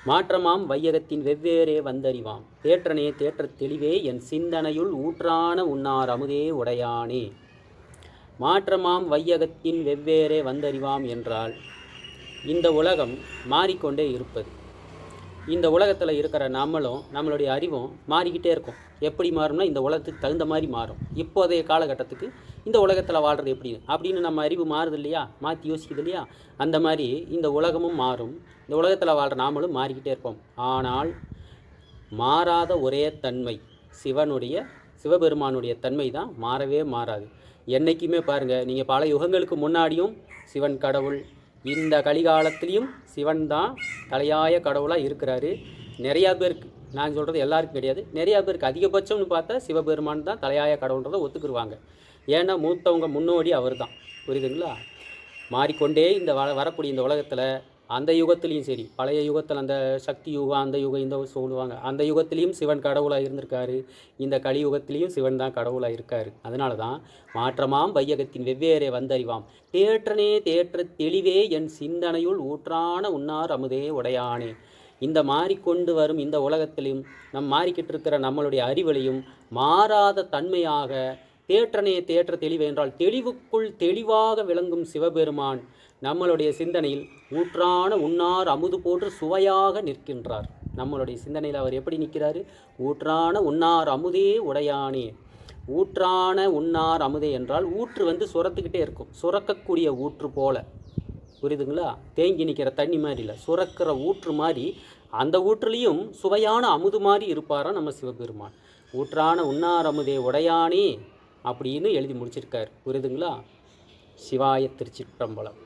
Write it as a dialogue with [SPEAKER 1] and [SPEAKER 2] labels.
[SPEAKER 1] மாற்றமாம் வையகத்தின் வெவ்வேறே வந்தறிவாம் தேற்றனே தேற்றத் தெளிவே என் சிந்தனையுள் ஊற்றான உன்னார் அமுதே உடையானே. மாற்றமாம் வையகத்தின் வெவ்வேறே வந்தறிவாம் என்றால் இந்த உலகம் மாறிக்கொண்டே இருப்பது. இந்த உலகத்தில் இருக்கிற நம்மளும் நம்மளுடைய அறிவும் மாறிக்கிட்டே இருக்கும். எப்படி மாறும்னா இந்த உலகத்துக்கு தகுந்த மாதிரி மாறும். இப்போதைய காலகட்டத்துக்கு இந்த உலகத்தில் வாழ்கிறது அப்படின்னு நம்ம அறிவு மாறுது இல்லையா, மாற்றி யோசிக்குது இல்லையா, அந்த மாதிரி இந்த உலகமும் மாறும். இந்த உலகத்தில் வாழ்கிற நாமளும் மாறிக்கிட்டே இருப்போம். ஆனால் மாறாத ஒரே தன்மை சிவபெருமானுடைய தன்மை தான் மாறவே மாறாது. என்றைக்குமே பாருங்கள், நீங்கள் பல யுகங்களுக்கு முன்னாடியும் சிவன் கடவுள், இந்த கலிகாலத்திலையும் சிவன் தான் தலையாய கடவுளாக இருக்கிறாரு. நிறையா பேருக்கு, நான் சொல்கிறது எல்லாருக்கும் கிடையாது, நிறையா பேருக்கு அதிகபட்சம்னு பார்த்தா சிவபெருமான் தான் தலையாய கடவுள்ன்றதை ஒத்துக்குருவாங்க. ஏன்னா மூத்தவங்க முன்னோடி அவர் தான். புரியுதுங்களா? மாறிக்கொண்டே இந்த வரக்கூடிய இந்த உலகத்தில் அந்த யுகத்துலேயும் சரி, பழைய யுகத்தில் அந்த சக்தி யுகம், அந்த யுகம் இந்த சொல்லுவாங்க, அந்த யுகத்துலேயும் சிவன் கடவுளாக இருந்திருக்காரு. இந்த கலியுகத்திலையும் சிவன் தான் கடவுளாக இருக்கார். அதனால தான் மாற்றமாம் வையகத்தின் வெவ்வேறே வந்தறிவாம் தேற்றனே தேற்ற தெளிவே என் சிந்தனையுள் ஊற்றான உன்னார் அமுதே உடையானே. இந்த மாறிக்கொண்டு வரும் இந்த உலகத்திலையும் மாறிக்கிட்டு இருக்கிற நம்மளுடைய அறிவிலையும் மாறாத தன்மையாக தேற்றனே தேற்ற தெளிவு என்றால் தெளிவுக்குள் தெளிவாக விளங்கும் சிவபெருமான் நம்மளுடைய சிந்தனையில் ஊற்றான உன்னார் அமுது போன்று சுவையாக நிற்கின்றார். நம்மளுடைய சிந்தனையில் அவர் எப்படி நிற்கிறாரு? ஊற்றான உன்னார் அமுதே உடையானே. ஊற்றான உன்னார் அமுதே என்றால் ஊற்று சுரத்துக்கிட்டே இருக்கும், சுரக்கக்கூடிய ஊற்று போல. புரியுதுங்களா? தேங்கி நிற்கிற தண்ணி மாதிரி இல்லை, சுரக்கிற ஊற்று மாதிரி. அந்த ஊற்றுலேயும் சுவையான அமுது மாதிரி இருப்பாராம் நம்ம சிவபெருமான். ஊற்றான உன்னார் அமுதே உடையானே அப்படின்னு எழுதி முடிச்சிருக்கார். புரியுதுங்களா? சிவாய திருச்சிற்றம்பலம்.